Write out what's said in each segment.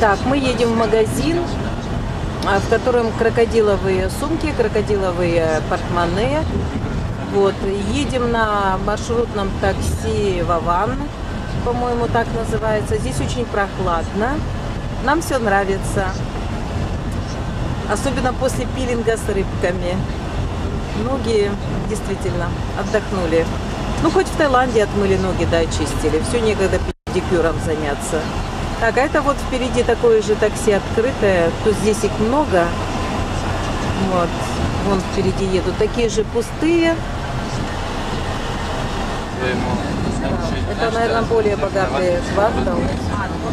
Так, мы едем в магазин, в котором крокодиловые сумки, крокодиловые портмоне. Вот, едем на маршрутном такси Вован, по-моему, так называется. Здесь очень прохладно. Нам все нравится. Особенно после пилинга с рыбками. Ноги действительно отдохнули. Ну, хоть в Таиланде отмыли ноги, да, очистили. Все, некогда педикюром заняться. Так, а это вот впереди такое же такси открытое. То здесь их много. Вот, вон впереди едут. Такие же пустые. Это, наверное, более богатый квартал,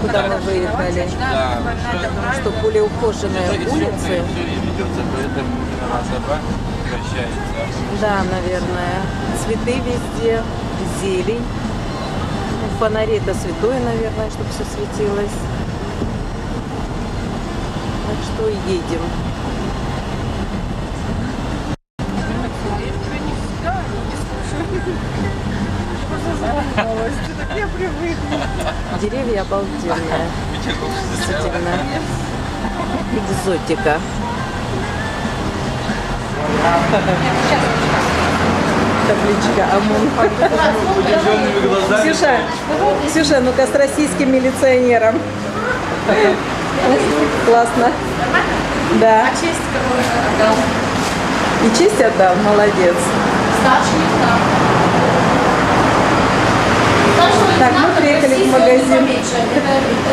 куда мы выехали. Что более ухоженные улицы. Да, наверное. Цветы везде, зелень. Фонари это святое, наверное, чтобы все светилось. Так что едем. Деревья обалденные. Действительно. Экзотика. Табличка ОМОН. Ксюша, ну-ка с российским милиционером. Классно. Да. А честь кого отдал? И честь отдал, молодец. Старший знак. Так, мы приехали в магазин.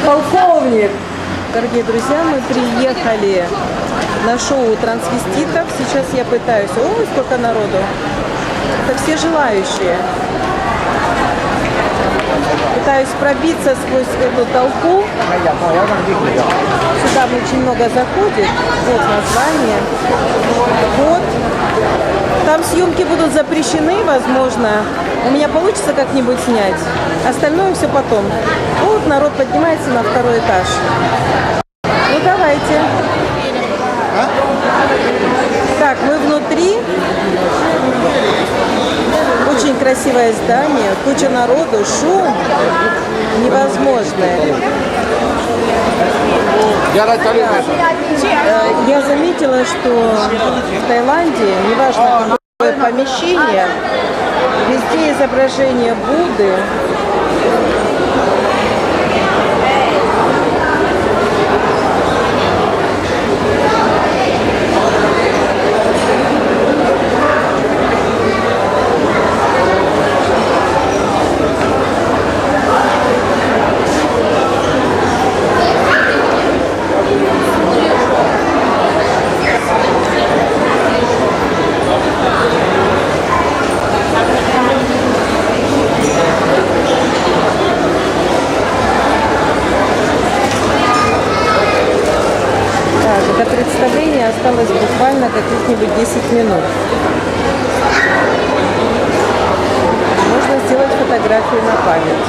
Полковник! Дорогие друзья, мы приехали на шоу трансвеститов. Сейчас я пытаюсь... Ой, сколько народу! Это все желающие. Пытаюсь пробиться сквозь эту толпу. Сюда очень много заходит. Вот название. Вот. Там съемки будут запрещены, возможно. У меня получится как-нибудь снять. Остальное все потом. Вот народ поднимается на второй этаж. Ну давайте. Так, мы внутри. Очень красивое здание, куча народу, шум невозможный. Я заметила, что в Таиланде, неважно какое помещение, везде изображение Будды. До представления осталось буквально каких-нибудь 10 минут. Можно сделать фотографию на память.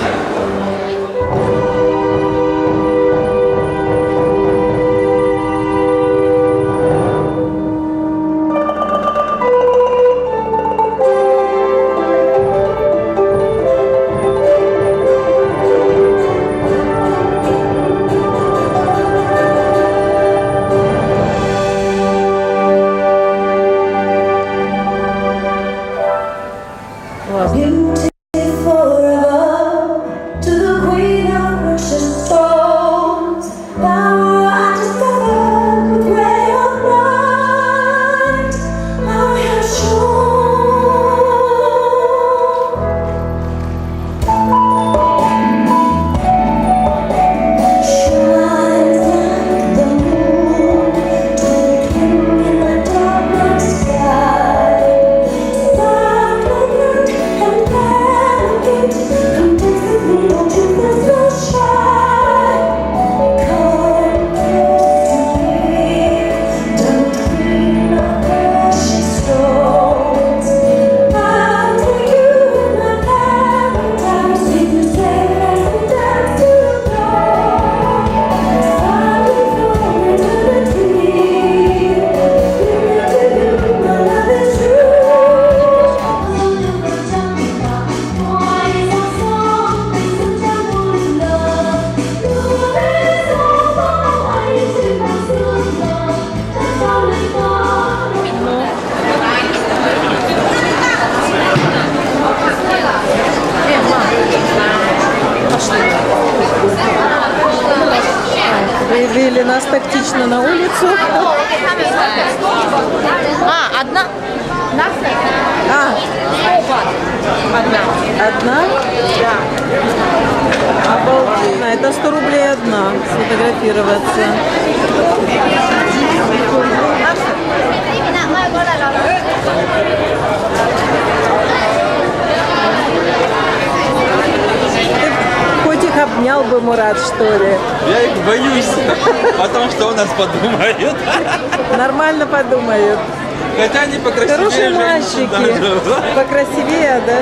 Вывели нас тактично на улицу. А, одна? А, одна? Обалденно. Это 100 рублей одна. Сфотографироваться. Котик обнял бы, Мурат, что ли? Я их боюсь, потому что у нас подумают. Нормально подумают. Хотя они покрасивее Хорошие женщин мальчики. даже. Покрасивее, да?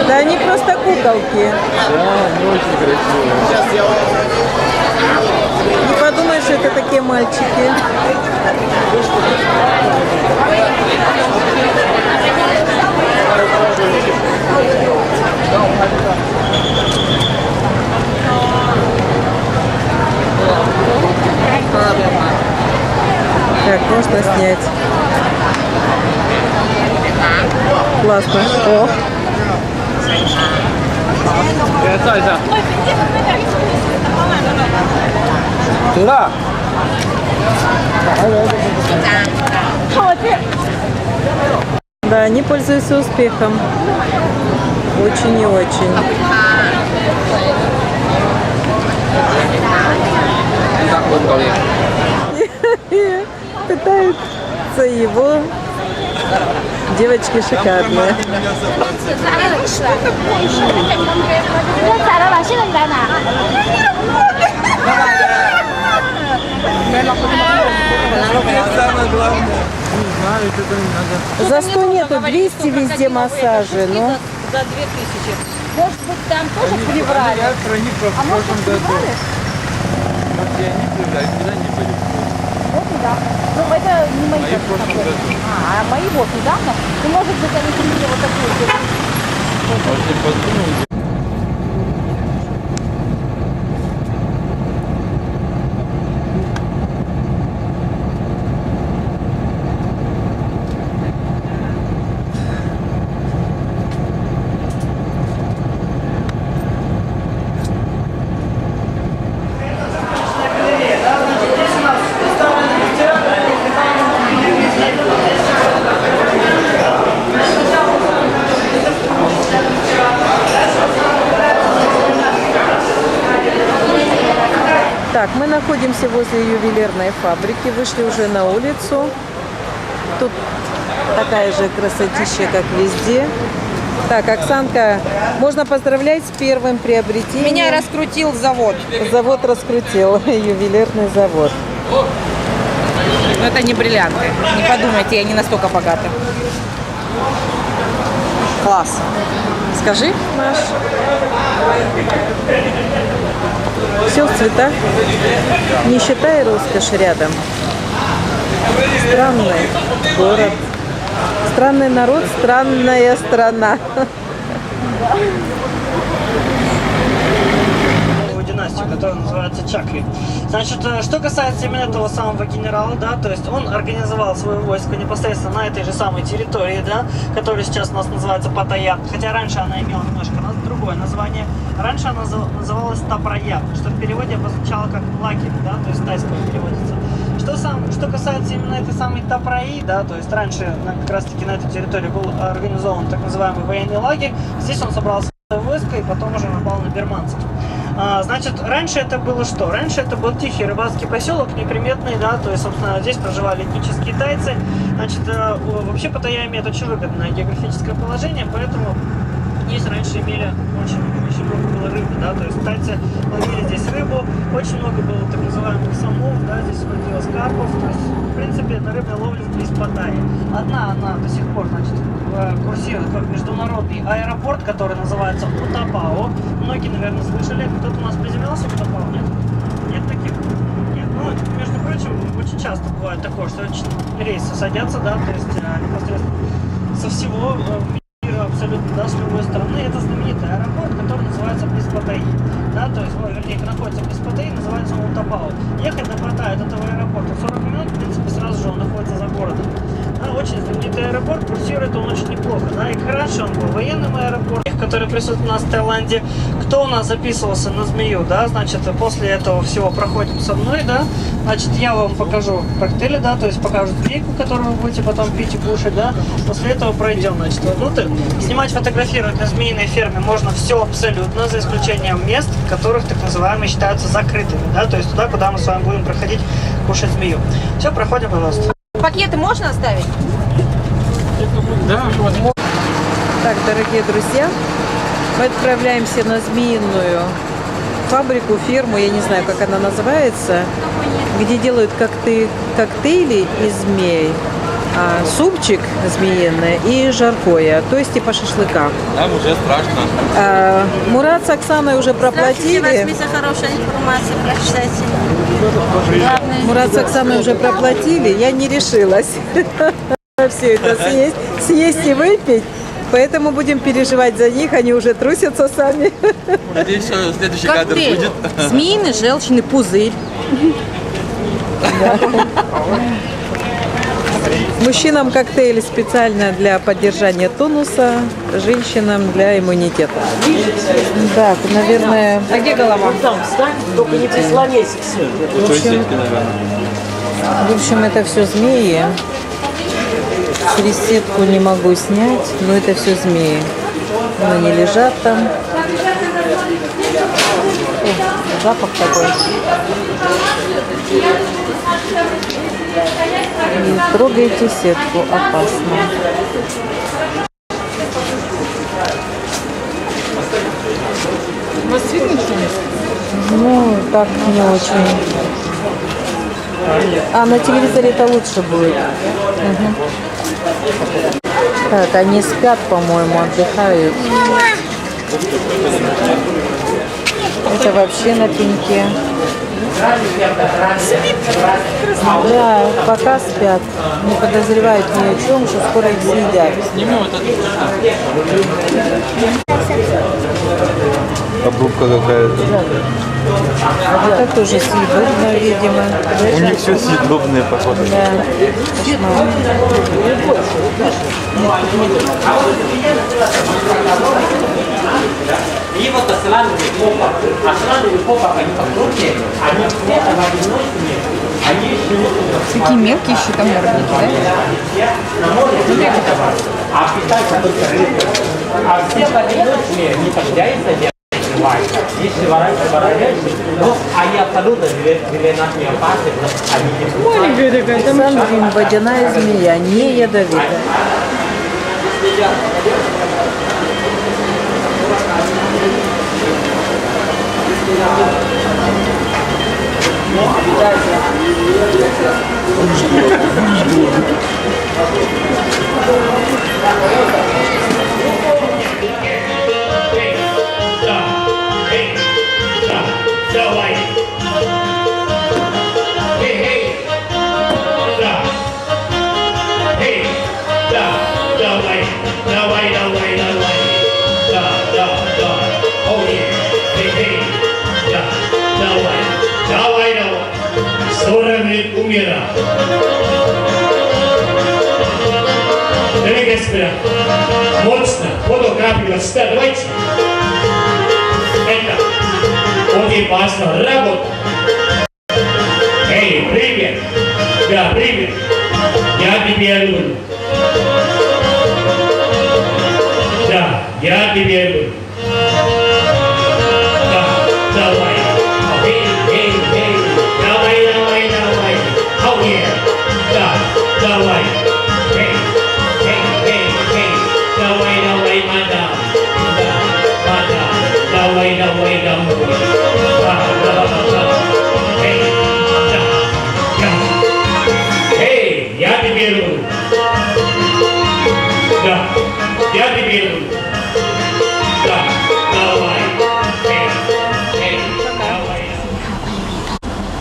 Да они просто куколки. Да, они очень красивые. Не подумаешь, что это такие мальчики. Так, можно снять. Классно. О. Да. Да, они пользуются успехом. Очень и очень. Пытаются его. Девочки шикарные. Самое главное. Не знаю, что-то не надо. За 100 нету, 200 везде массажи. Ну, За 2000. Может быть, там тоже приврали? Я про них в прошлом году. Вот я не приврали, никогда не были. Вот недавно. Ну, это не мои. Мои в прошлом году. А мои вот недавно. Ну, может быть, они купили вот такую. Может, им подсунули. так, мы находимся возле ювелирной фабрики. Вышли уже на улицу. Тут такая же красотища, как везде. Так, Оксанка, можно поздравлять с первым приобретением. Меня раскрутил завод. Завод раскрутил, ювелирный завод. Но это не бриллианты. Не подумайте, я не настолько богата. Класс. Скажи. Маш. Все в цветах. Нищета и роскошь рядом. Странный город. Странный народ, странная страна. Династию, которая называется Чакри. Значит, что касается именно этого самого генерала, да, то есть он организовал свое войско непосредственно на этой же самой территории, да, которая сейчас у нас называется Паттайя, хотя раньше она имела немножко другое название. Раньше она называлась Тапрая, что в переводе обозначало как лагерь, да, то есть тайского переводится. Что касается именно этой самой Тапраи, да, то есть раньше как раз таки на этой территории был организован так называемый военный лагерь, здесь он собрал свое войско и потом уже напал на берманцев. Значит, раньше это было что? Раньше это был тихий рыбацкий поселок, неприметный, да, то есть, собственно, здесь проживали этнические тайцы. Значит, вообще Паттайя имеет очень выгодное географическое положение, поэтому здесь раньше имели очень много было рыбы, да, то есть тайцы ловили здесь рыбу, очень много было так называемых самов, да, здесь водилось карпов, то есть, в принципе, на рыбной ловле здесь Паттайи. Одна она до сих пор, значит, курсирует как международный аэропорт, который называется Утапао. Многие, наверное, слышали, кто-то у нас приземлялся в Утапао, нет? Нет таких? Нет. Ну, между прочим, очень часто бывает такое, что рейсы садятся, да, то есть непосредственно со всего мира абсолютно, да, с любой стороны. Это знаменитый аэропорт, который называется близ Паттайи, да, то есть, вернее, находится близ Паттайи, называется он Утапао. Ехать до Паттайи от этого аэропорта 40 минут, в принципе, сразу же он находится за городом. Да, очень знаменитый аэропорт, курсирует он очень неплохо, да, и раньше он был военным аэропортом, который присутствует у нас в Таиланде. Кто у нас записывался на змею, да, значит, после этого всего проходим со мной, да, значит, я вам покажу коктейли, да, то есть покажу змейку, которую вы будете потом пить и кушать, да, после этого пройдем, значит, внутрь. Снимать, фотографировать на змеиной ферме можно все абсолютно, за исключением мест, которых так называемые считаются закрытыми, да, то есть туда, куда мы с вами будем проходить, кушать змею. Все, проходим, пожалуйста. Пакеты можно оставить? Да. Так, дорогие друзья, мы отправляемся на змеиную фабрику, ферму, я не знаю, как она называется, где делают коктейли из змей, супчик змеиный и жаркое, то есть типа шашлыка. Нам уже страшно. Мурат с Оксаной уже проплатили. Хорошая информация, прочитайте. Мурат с Оксаной уже проплатили, я не решилась все это съесть и выпить. Поэтому будем переживать за них, они уже трусятся сами. Надеюсь, что следующий кадр будет. Змеиный желчный пузырь. Мужчинам коктейль специально для поддержания тонуса, женщинам для иммунитета. Так, наверное... А где голова? Там встань, только не прислоняйся к себе. В общем, это все змеи. Через сетку не могу снять, но это все змеи. Они лежат там. О, запах такой. Не трогайте сетку, опасно. Вас видно что-нибудь? Ну, так не очень. На телевизоре это лучше будет. Мгм. Так, они спят, по-моему, отдыхают. Это вообще на пеньке. Да, пока спят. Не подозревают ни о чем, что скоро их съедят. Сними вот это. Обрубка какая-то. Это тоже съедобно, видимо. У них все съедобное, походу. Да. Кошмар. И вот ослановые попа. Ослановые попа, они покрупнее, они где-то в одиночке, они еще Такие мелкие еще там мордники, да? а питаются только рыбой. А все в одиночке не подвязаются, если ворочаешься, но они абсолютно для нас не опасны, они не Маленькая такая, там Сангвин, водяная змея, не ядовитая. Умира. Дорогие господа, мощно, фотографию сюда, давайте. Это очень важно, работа. Эй, привет. Да, привет. Я тебе люблю. Да, я тебе люблю. Да, давай. Давай, эй, эй, эй, эй, давай, давай, мадам, да, мадам, давай, давай, домой, да, эй, да, эй, я тебе люблю, да, я тебе люблю, да, давай, эй, давай.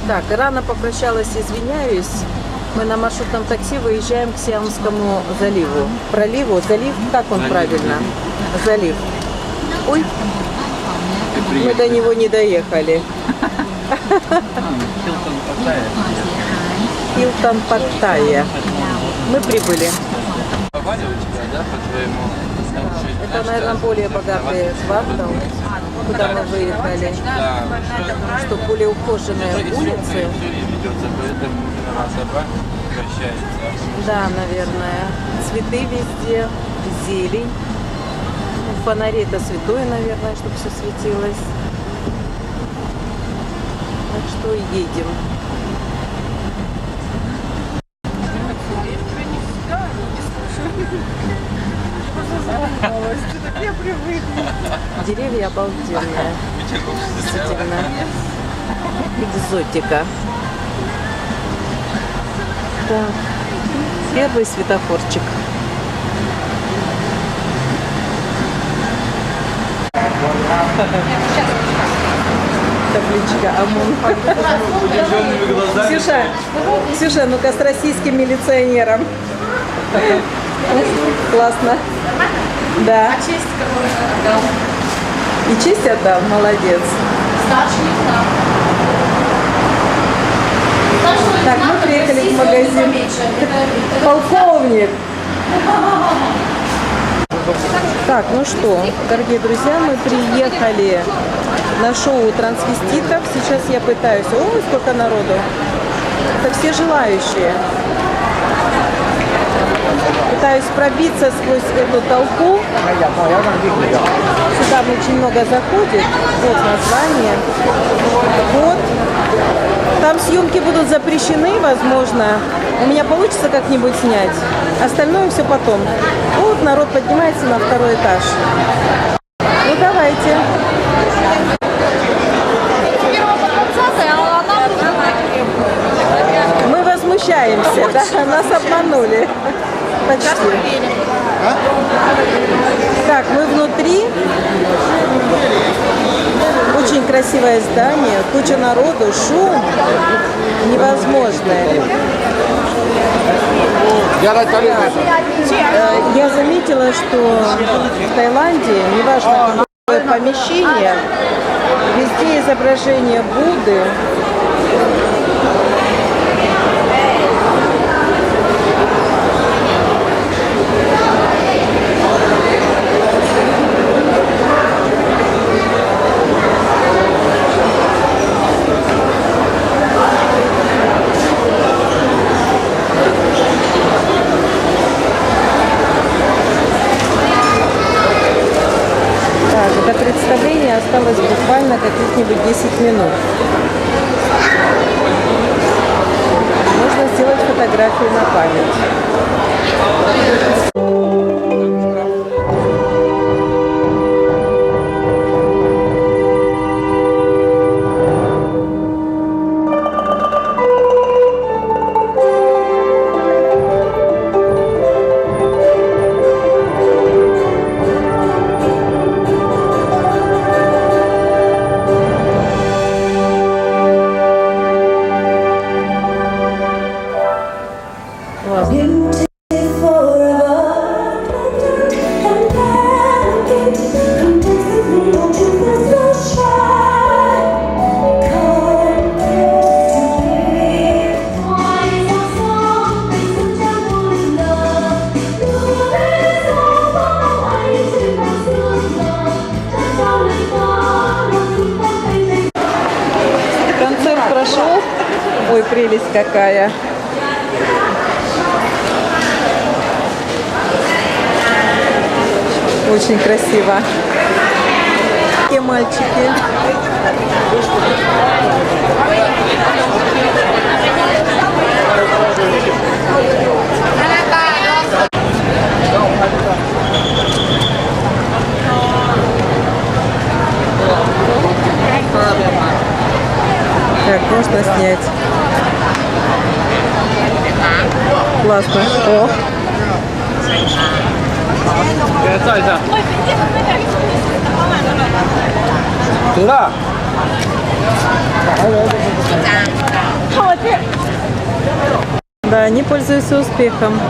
Так, рано попрощалась, извиняюсь. Мы на маршрутном такси выезжаем к Сиамскому заливу. Проливу, залив, как он правильно? Залив. Ой, мы до него не доехали. Хилтон Паттайя. Мы прибыли. Попали у тебя, да, по твоему? Это, наверное, более богатый квартал, куда мы выехали. Да. Что более ухоженные улицы. Ведется, поэтому на собак прощается. Да, наверное. Цветы везде, зелень. Ну, фонари это святое, наверное, чтобы все светилось. Так что едем. Деревья обалденные. Действительно. Экзотика. Так. Первый светофорчик. Табличка ОМОН. Ксюша, ну-ка с российским милиционером. Классно. Да. А честь, которую отдал? И честь отдал, молодец. Старший лейтенант. Старший Так, мы лейтенант приехали в российского магазин. замеча. Это Полковник. Так, ну что, дорогие друзья, мы приехали на шоу трансвеститов. Сейчас я пытаюсь... Ой, сколько народу. Это все желающие. Пытаюсь пробиться сквозь эту толпу. Сюда очень много заходит. Вот название. Вот. Там съемки будут запрещены, возможно. У меня получится как-нибудь снять. Остальное все потом. Вот народ поднимается на второй этаж. Ну давайте. Мы возмущаемся, да? Нас обманули. Почти. Так, мы внутри. Очень красивое здание, куча народу, шум невозможный. Я заметила, что в Таиланде, неважно какое помещение, везде изображение Будды. До представления осталось буквально каких-нибудь 10 минут. Можно сделать фотографию на память. Концерт прошел. Ой, прелесть какая. Очень красиво. Какие мальчики. Так, можно снять. Классно. О. Туда. Да, они пользуются успехом.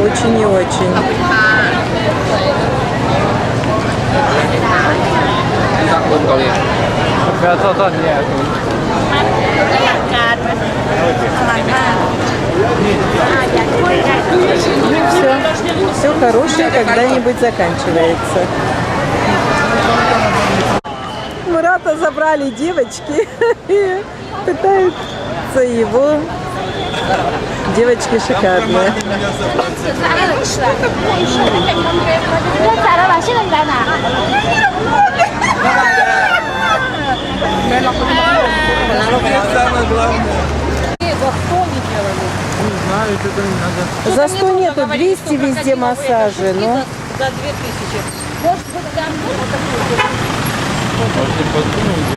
Очень и очень. Все хорошее когда-нибудь заканчивается. Мурата забрали девочки и пытаются его. Девочки шикарные. Знаю, что-то не надо. За 100 нету, 200 везде массажи. Ну, За 2000. Может, и подумал.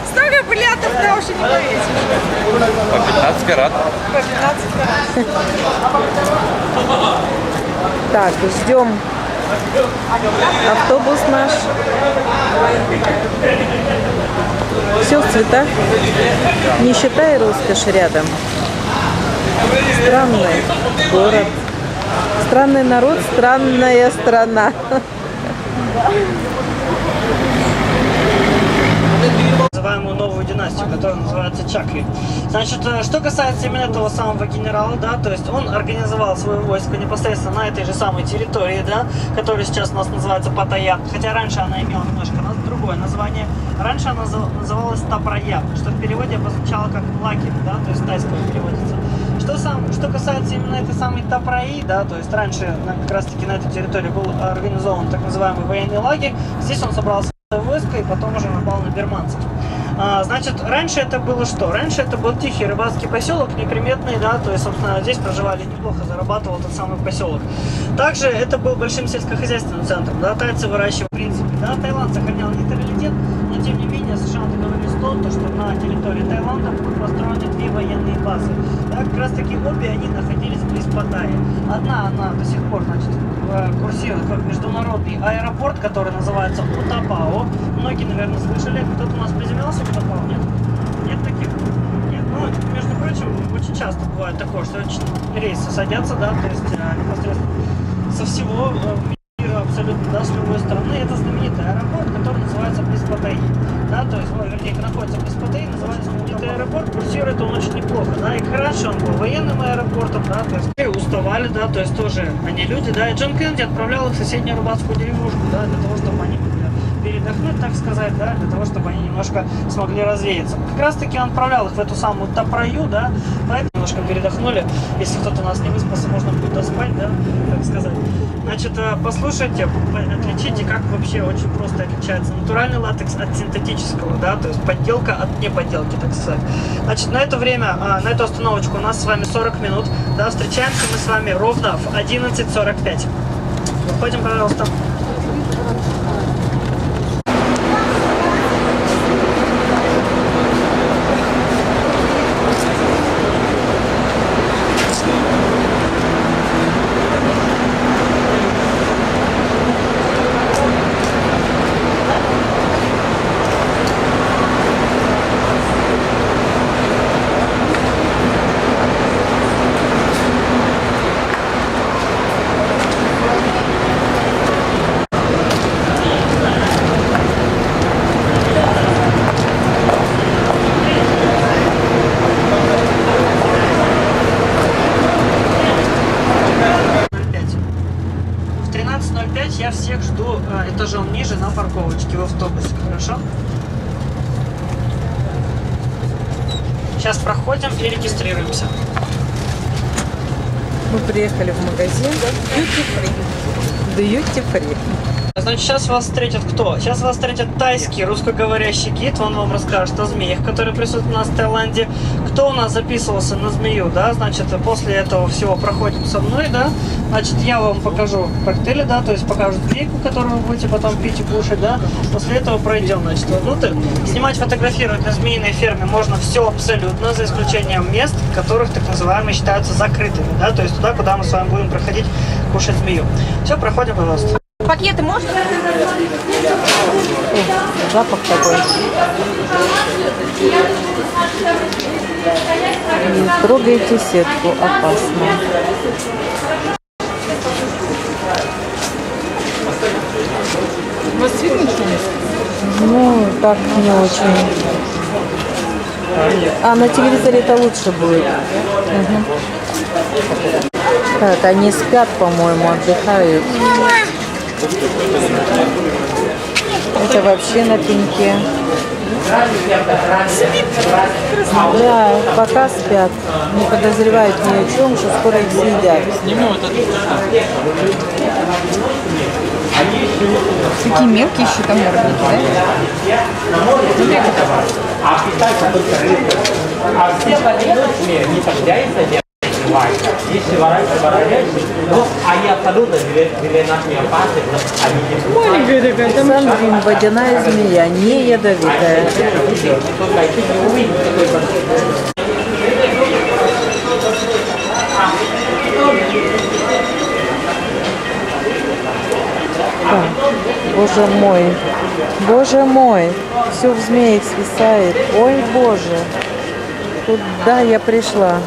Столько бриллиантов на уши не повесишь. По 15 карат. По 15 карат. так, ждем автобус наш. Все в цветах. Нищета и роскошь рядом. Странный город. Странный народ, странная страна. Называемую новую династию, которая называется Чакри. Значит, что касается именно этого самого генерала, да, то есть он организовал свое войско непосредственно на этой же самой территории, да, которая сейчас у нас называется Паттайя, хотя раньше она имела немножко другое название. Раньше она называлась Тапрая, что в переводе обозначало как лагерь, да, то есть тайского переводится. Что касается именно этой самой Тапраи, да, то есть раньше как раз таки на этой территории был организован так называемый военный лагерь, здесь он собрал свое войско и потом уже напал на бирманцев. Значит, раньше это было что? Раньше это был тихий рыбацкий поселок, неприметный, да, то есть, собственно, здесь проживали неплохо, зарабатывал тот самый поселок. Также это был большим сельскохозяйственным центром, да, тайцы выращивали, в принципе, да, Таиланд сохранял нейтралитет, но тем не менее США договорились то, что на территории Таиланда будут построены 2 военные базы. Да, как раз таки обе они находились близ Паттайи. Одна, она до сих пор, значит, курсирует как международный аэропорт, который называется Утапао. Многие, наверное, слышали. Кто-то у нас приземлялся в Утапао? Нет? Нет таких? Нет. Ну, между прочим, очень часто бывает такое, что рейсы садятся, да, то есть непосредственно со всего мира абсолютно, да, с любой стороны. Это знаменитый аэропорт, который называется близ Паттайи. Да, то есть, вернее, находится близ Паттайи, называется знаменитый аэропорт, курсирует он очень неплохо, да, и раньше он был военным аэропортом, да, то есть уставали, да, то есть тоже они люди, да, и Джон Кеннеди отправлял их в соседнюю рыбацкую деревушку, да, для того, чтобы они могли передохнуть, так сказать, да, для того, чтобы они немножко смогли развеяться. Как раз таки он отправлял их в эту самую Тапраю, да, поэтому немножко передохнули, если кто-то у нас не выспался, можно будет доспать, да, так сказать. Значит, послушайте, отличите, как вообще очень просто отличается натуральный латекс от синтетического, да, то есть подделка от неподделки, так сказать. Значит, на это время, на эту остановочку у нас с вами 40 минут, да, встречаемся мы с вами ровно в 11:45. Выходим, пожалуйста. Значит, я всех жду этажом ниже на парковочке в автобусе, хорошо? Сейчас проходим и регистрируемся. Мы приехали в магазин Duty Free. Значит, сейчас вас встретит кто? Сейчас вас встретит тайский русскоговорящий гид, он вам расскажет о змеях, которые присутствуют у нас в Таиланде. Кто у нас записывался на змею, да, значит, после этого всего проходим со мной, да, значит, я вам покажу коктейли, да, то есть покажу змейку, которую вы будете потом пить и кушать, да, после этого пройдем, значит, внутрь. Снимать, фотографировать на змеиной ферме можно все абсолютно, за исключением мест, которых так называемые считаются закрытыми, да, то есть туда, куда мы с вами будем проходить, кушать змею. Все, проходим, пожалуйста. Пакеты можно? Запах такой. Не трогайте сетку, опасно. Ну, так не очень. А на телевизоре это лучше будет. Мгм. Так, они спят, по-моему, отдыхают. Это вообще на пеньке. Да, пока спят. Не подозревают ни о чем, что скоро их съедят. Такие мелкие еще там мордники, да? А питаться только рыбой. А все поодиночные не потеряется, если ворочаешь, ну, они абсолютно для нас не опасны, они не Сандрин, водяная змея, не ядовитая. Так, боже мой, все в змеях свисает. Ой, боже, куда я пришла?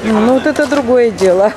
Ну, вот это другое дело.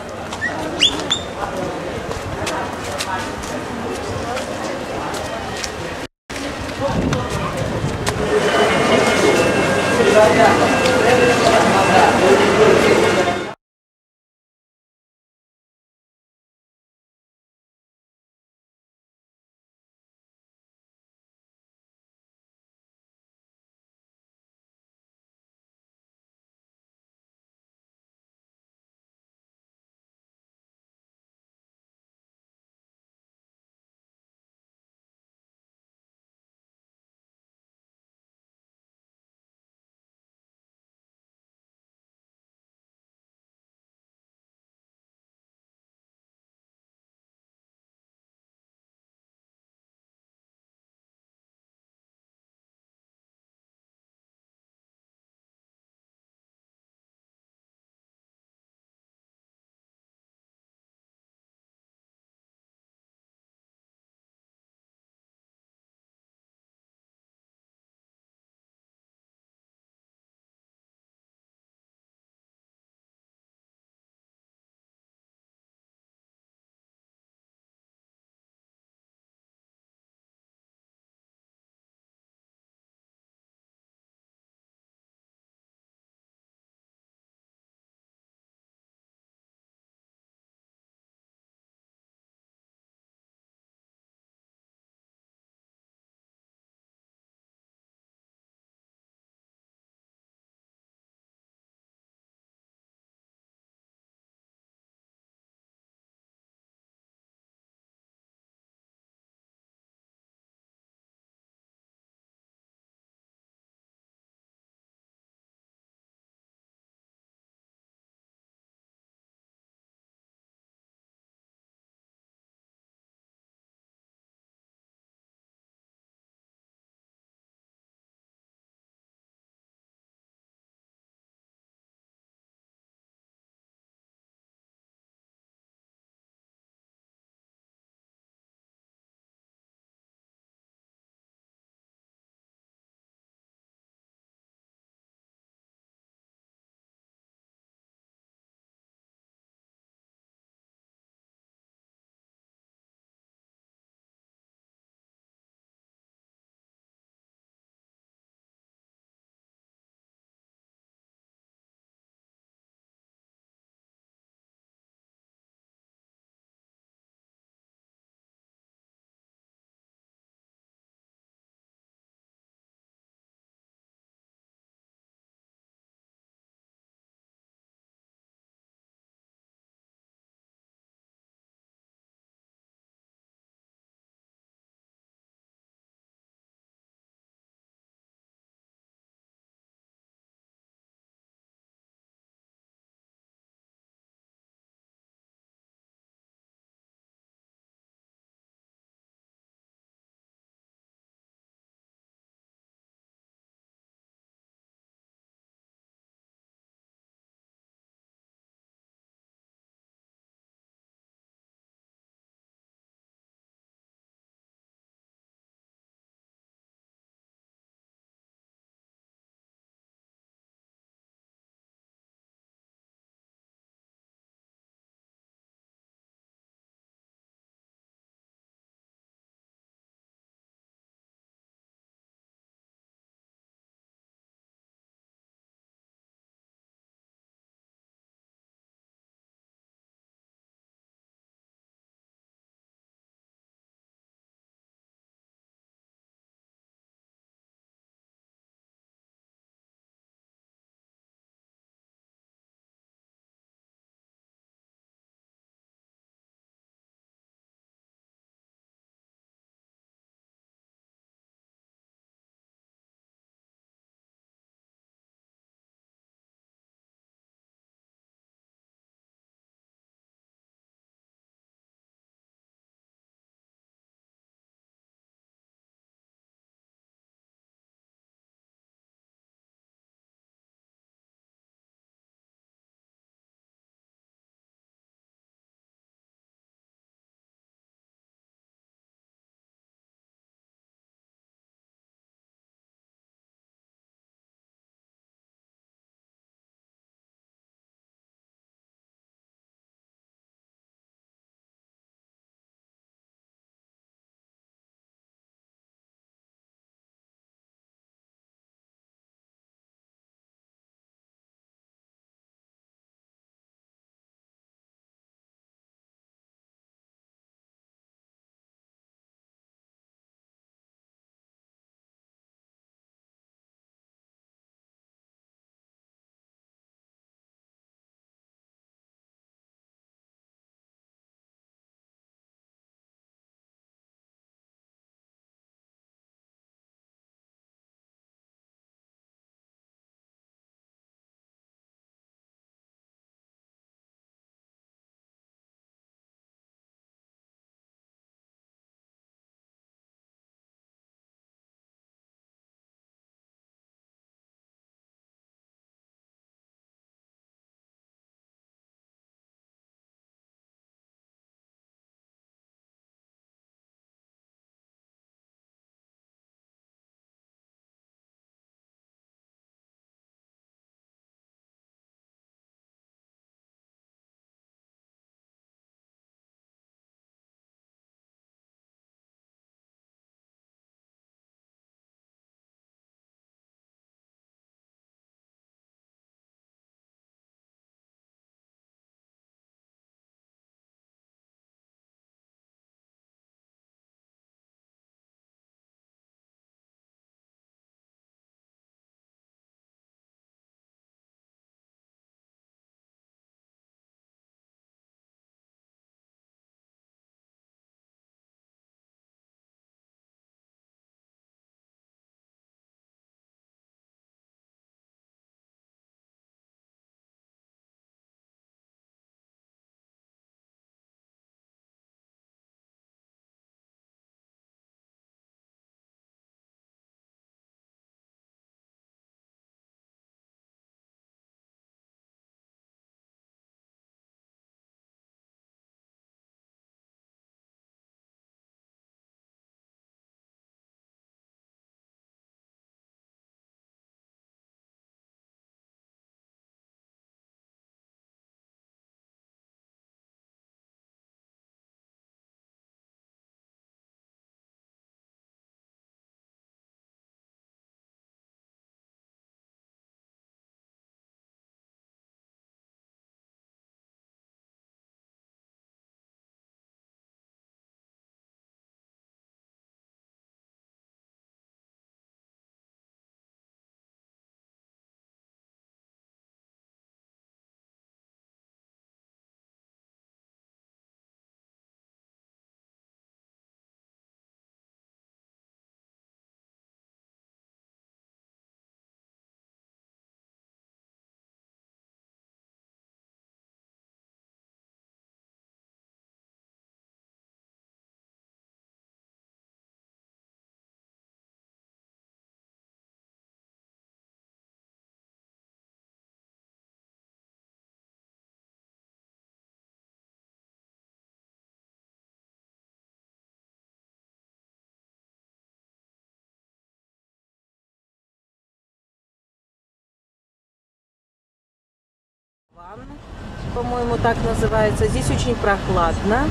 По-моему, так называется. Здесь очень прохладно.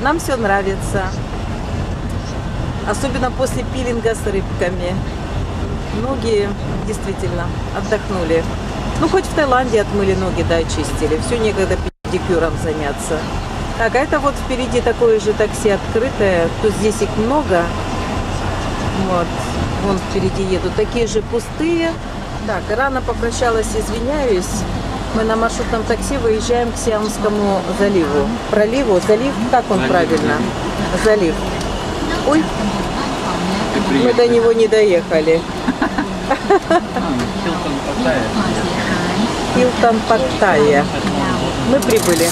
Нам все нравится. Особенно после пилинга с рыбками. Ноги действительно отдохнули. Ну, хоть в Таиланде отмыли ноги, да, очистили. Все, некогда педикюром заняться. Так, а это вот впереди такое же такси открытое. То здесь их много. Вот. Вон впереди едут. Такие же пустые. Так, рано попрощалась, извиняюсь. Мы на маршрутном такси выезжаем к Сиамскому заливу. Проливу, залив, как он правильно? Залив. Ой, мы до него не доехали. Хилтон Паттайя. Мы прибыли.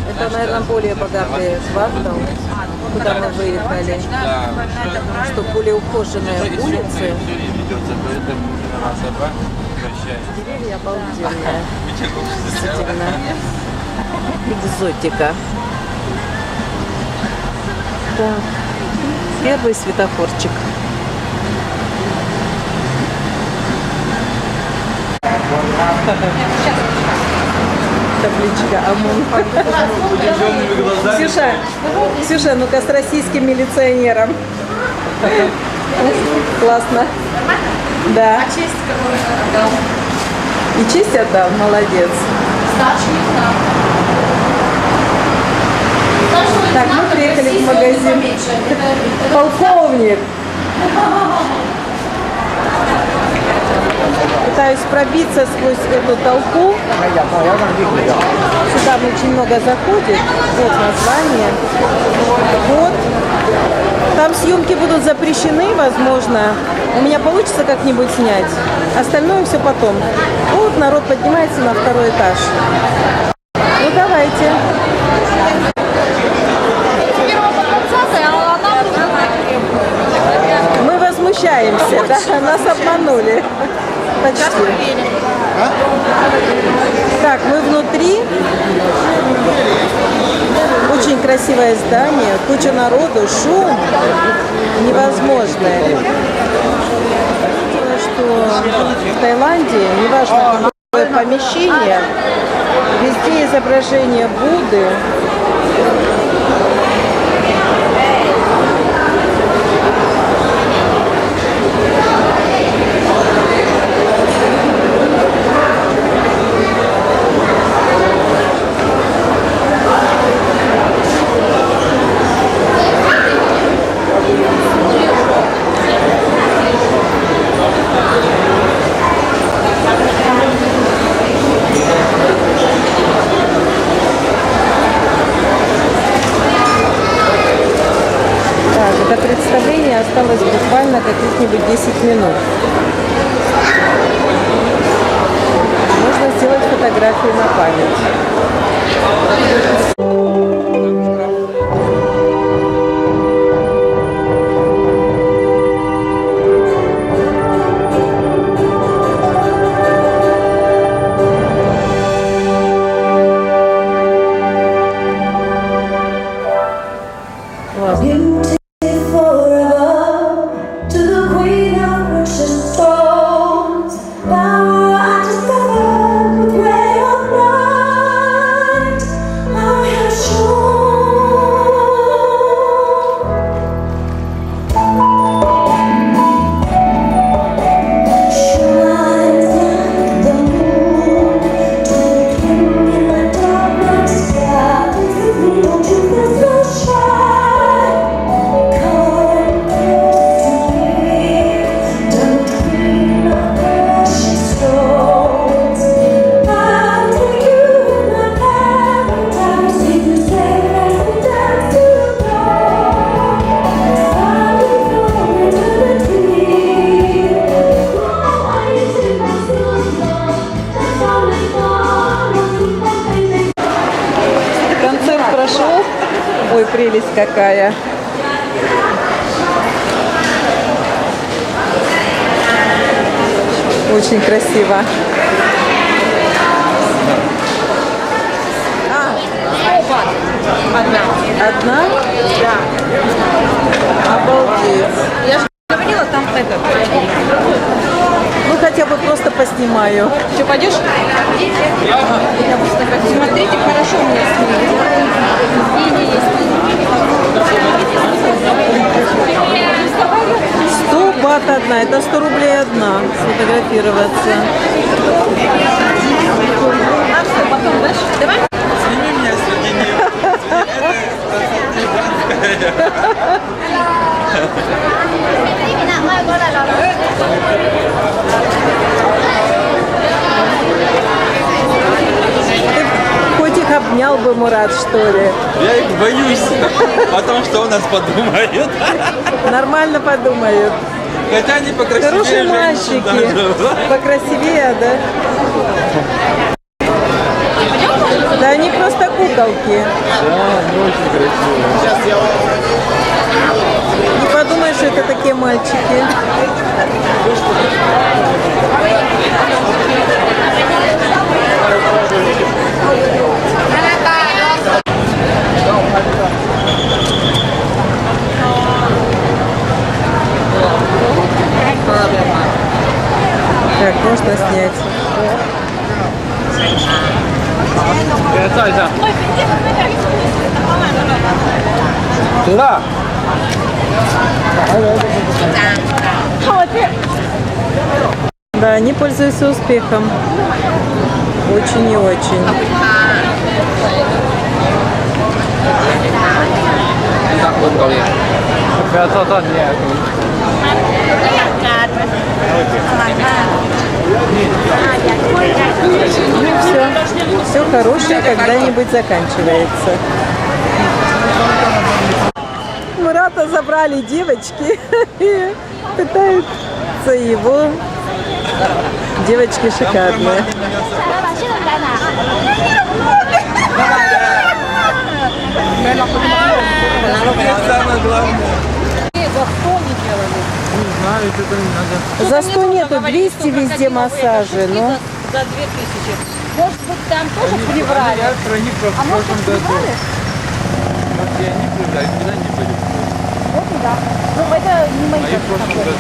Это, наверное, более богатый квартал, куда мы выехали. Что более ухоженные улицы. Деревья обалденные. Действительно. Экзотика. Так. Первый светофорчик. Табличка ОМОН. Ксюша, ну-ка с российским милиционером. Классно. Да. А честь какой отдал? И честь отдал? Молодец. Старший лейтенант. Старший Так, мы лейтенант приехали в российского магазин. поменьше. Это Полковник. Пытаюсь пробиться сквозь эту толпу. Сюда очень много заходит. Вот название. Вот. Там съемки будут запрещены, возможно. У меня получится как-нибудь снять. Остальное все потом. Вот народ поднимается на второй этаж. Ну давайте. Мы возмущаемся, да? Нас обманули. Почти. Так, мы внутри. Очень красивое здание, куча народу, шум невозможный. Что в Таиланде, неважно какое помещение, везде изображение Будды. До представления осталось буквально каких-нибудь 10 минут. Можно сделать фотографию на память. Классно. Ой, прелесть какая. Очень красиво. Одна? Да. Обалдеть. Я же говорила, там это. Ну хотя бы просто постелить. снимаю. Что, пойдешь? Смотрите, хорошо у меня снимают. 100 бат одна, это 100 рублей одна, сфотографироваться. Давай. Сними меня среди них. Хоть их обнял бы, Мурат, что ли. Я их боюсь. Потом что у нас подумают. Нормально подумают. Хотя они покрасивее Хорошие женщин мальчики. даже. Покрасивее, да? Да они просто куколки. Да, они очень красивые. Не подумай, что это такие мальчики. Так, можно снять. Туда. Да, они пользуются успехом. Очень и очень. Все хорошее когда-нибудь заканчивается. Мурата забрали девочки и пытаются его. Девочки шикарные. Самое главное. Не знаю, что-то не надо. За 100 нету, 200 везде массажи. Ну, За 2000. Может быть, там тоже приврали? Я храню в прошлом году. Вот я не приврали, никогда не были. Вот недавно. Ну, это не мои Мои в прошлом такой. году.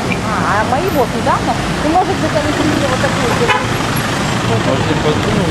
А мои вот недавно. Ну, может быть, они купили вот такую. Может, я подумал.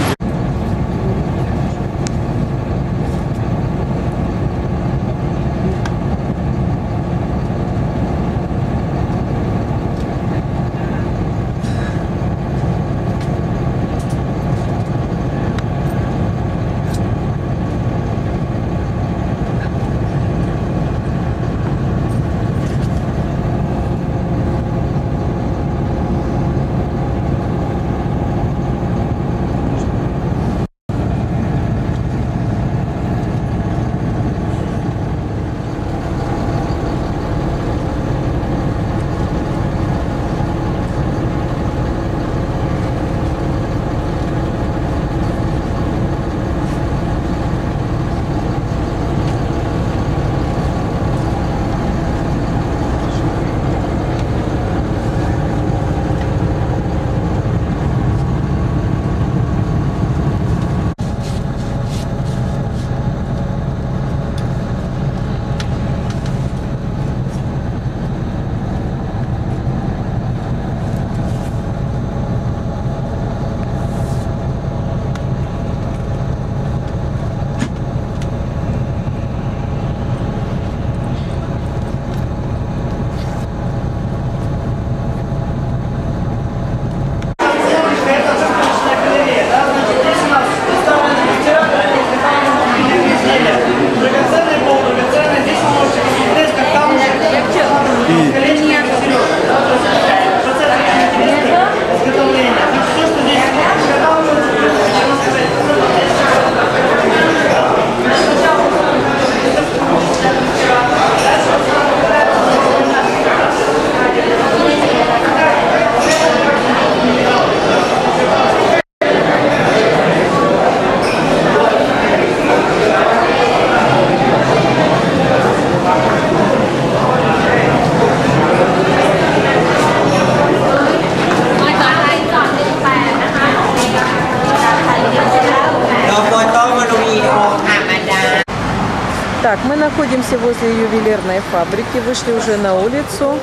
Так, мы находимся возле ювелирной фабрики, вышли уже на улицу.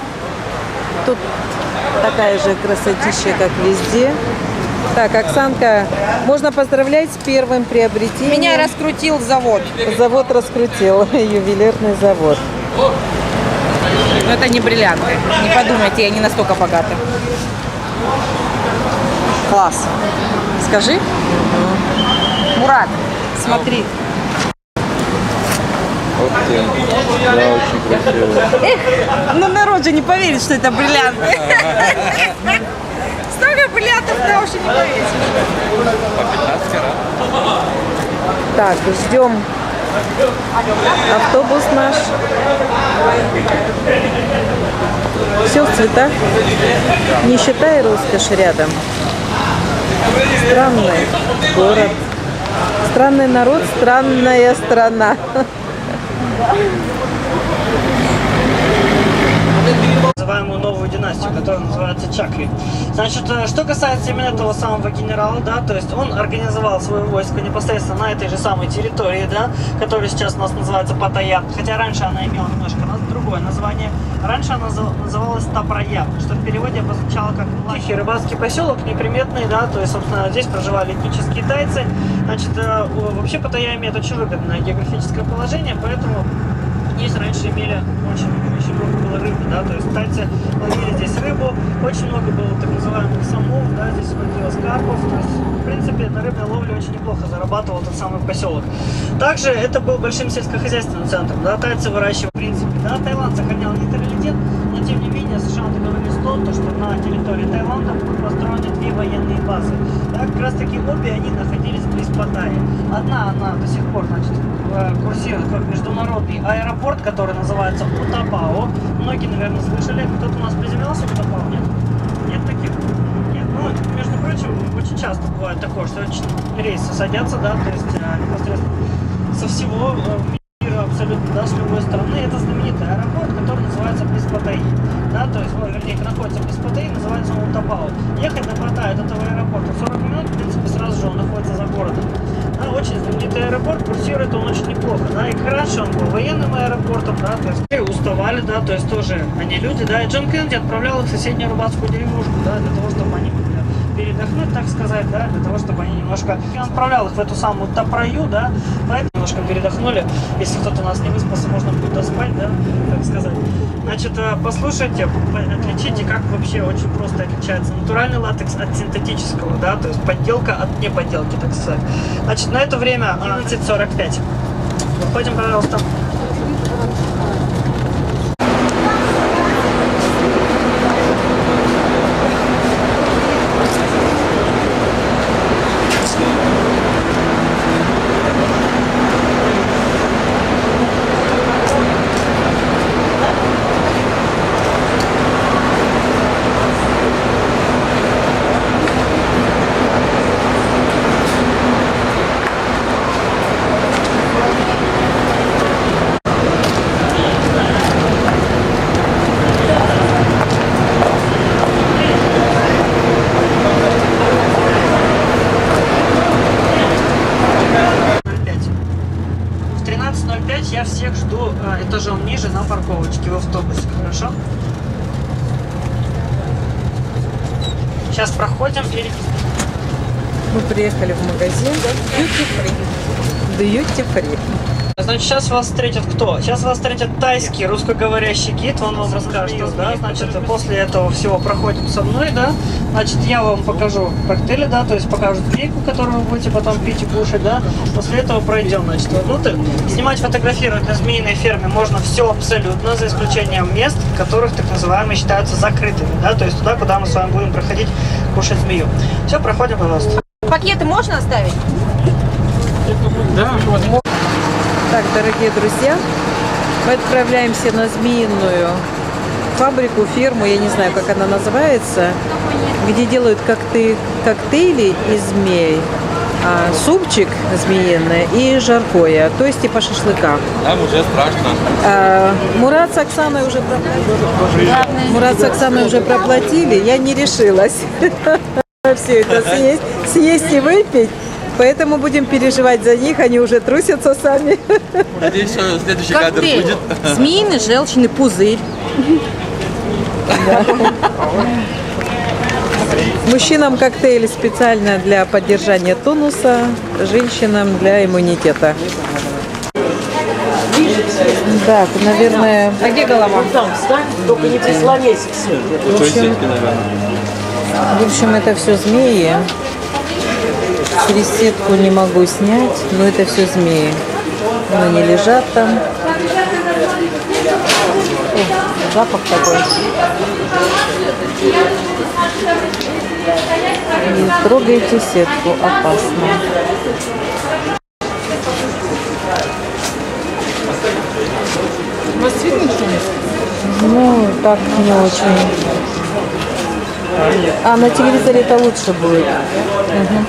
Тут такая же красотища, как везде. Так, Оксанка, можно поздравлять с первым приобретением. Меня раскрутил завод. Завод раскрутил, ювелирный завод. Но это не бриллианты. Не подумайте, я не настолько богата. Класс. Скажи. Мурат, смотри. Ух ты. Да, очень красиво. Ну народ же не поверит, что это бриллианты. Столько бриллиантов на уши не поверишь. Так, ждем автобус наш. Все в цветах. Нищета и роскошь рядом. Странный город. Странный народ, странная страна. Называемую новую династию, которая называется Чакри. Значит, что касается именно этого самого генерала, да, то есть он организовал свое войско непосредственно на этой же самой территории, да, которая сейчас у нас называется Паттайя, хотя раньше она имела немножко другое название. Раньше она называлась Тапрая, что в переводе обозначало как тихий рыбацкий поселок, неприметный, да, то есть, собственно, здесь проживали этнические тайцы. Значит, вообще Паттайя имеет очень выгодное географическое положение, поэтому здесь раньше имели очень много было рыбы, да, то есть тайцы ловили здесь рыбу, очень много было так называемых самов, да, здесь водилось карпов, то есть, в принципе, на рыбной ловле очень неплохо зарабатывал тот самый поселок. Также это был большим сельскохозяйственным центром, да, тайцы выращивали, в принципе, да, Таиланд сохранял нейтралитет, но тем не менее США договорились о том, что на территории Таиланда будут построены 2 военные базы. Да, как раз таки обе они находились близ Паттайи. Одна, она до сих пор, значит, курсирует как международный аэропорт, который называется Утапао. Многие, наверное, слышали. Кто-то у нас приземлялся в Утапао? Нет? Нет таких? Нет. Ну, между прочим, очень часто бывает такое, что рейсы садятся, да, то есть непосредственно со всего мира абсолютно, да, с любой стороны. Это знаменитый аэропорт, который называется близ Паттайи. Да, то есть, ну, вернее, находится близ Паттайи, называется он Утапао. Ехать до Паттайи, от этого аэропорта 40 минут, в принципе, сразу же он находится за городом. Да, очень знаменитый аэропорт, курсирует он очень неплохо, да, и раньше он был военным аэропортом, да, то есть и уставали, да, то есть тоже они люди, да, и Джон Кеннеди отправлял их в соседнюю рыбацкую деревушку, да, для того, чтобы они могли передохнуть, так сказать, да, для того, чтобы они немножко, он отправлял их в эту самую Тапраю, да, поэтому немножко передохнули, если кто-то у нас не выспался, можно будет доспать, да, так сказать. Значит, послушайте, отличите, как вообще очень просто отличается натуральный латекс от синтетического, да, то есть подделка от неподделки, так сказать. Значит, на это время 11:45. Выходим, пожалуйста. Я всех жду этажом ниже на парковочке в автобусе, хорошо? Сейчас проходим и... Мы приехали в магазин Duty Free. Значит, сейчас вас встретит кто? Сейчас вас встретит тайский русскоговорящий гид, он вам расскажет, да, значит, после этого всего проходим со мной, да, значит, я вам покажу коктейли, да, то есть покажу змейку, которую вы будете потом пить и кушать, да, после этого пройдем, значит, внутрь. Снимать, фотографировать на змеиной ферме можно все абсолютно, за исключением мест, которых так называемые считаются закрытыми, да, то есть туда, куда мы с вами будем проходить, кушать змею. Все, проходим, пожалуйста. Пакеты можно оставить? Да. Так, дорогие друзья, мы отправляемся на змеиную фабрику, ферму, я не знаю, как она называется, где делают коктейли из змей, супчик змеиный и жаркое, то есть типа шашлыка. Там уже страшно. Мурат с Оксаной уже проплатили. Мурат с Оксаной уже проплатили, я не решилась все это съесть и выпить. Поэтому будем переживать за них, они уже трусятся сами. Надеюсь, что следующий кадр Коктейль. будет. Змеиный желчный пузырь. Мужчинам коктейль специально для поддержания тонуса, женщинам для иммунитета. Так, наверное, А где голова? в общем, это все змеи. Через сетку не могу снять, но это все змеи. Они лежат там. О, запах такой. Не трогайте сетку, опасно. Вас видно что-нибудь? Ну, так не очень. А на телевизоре это лучше будет. Мгм.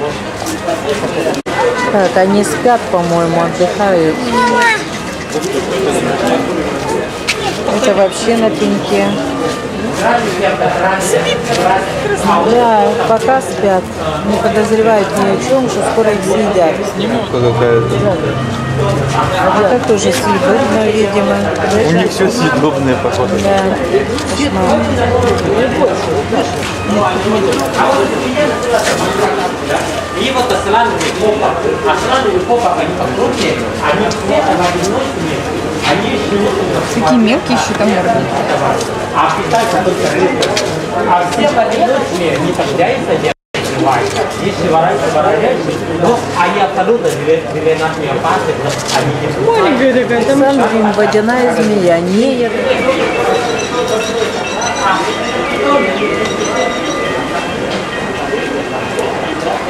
Так, они спят, по-моему, отдыхают. Это вообще на пеньке. Да, пока спят. Не подозревают ни о чем, что скоро их съедят. Это тоже съедобно, видимо. У них все съедобное, походу. Да. Кошмар. И вот аслановые попа. Аслановые попа, они покрупнее, они все одноносные, они еще Такие мелкие еще там морды. а питаются только рыбой. А все одноносные не подляются, не открываются. Если ворочающие, но они абсолютно для нас не опасны, они не Маленькая такая, там Сандрин, водяная змея, не ест.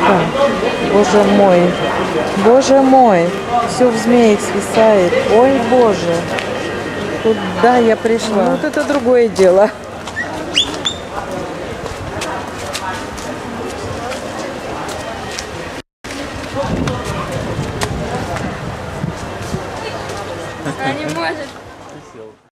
Так, боже мой, все в змеях свисает. Ой, боже, куда я пришла? Вот это другое дело. Она не может.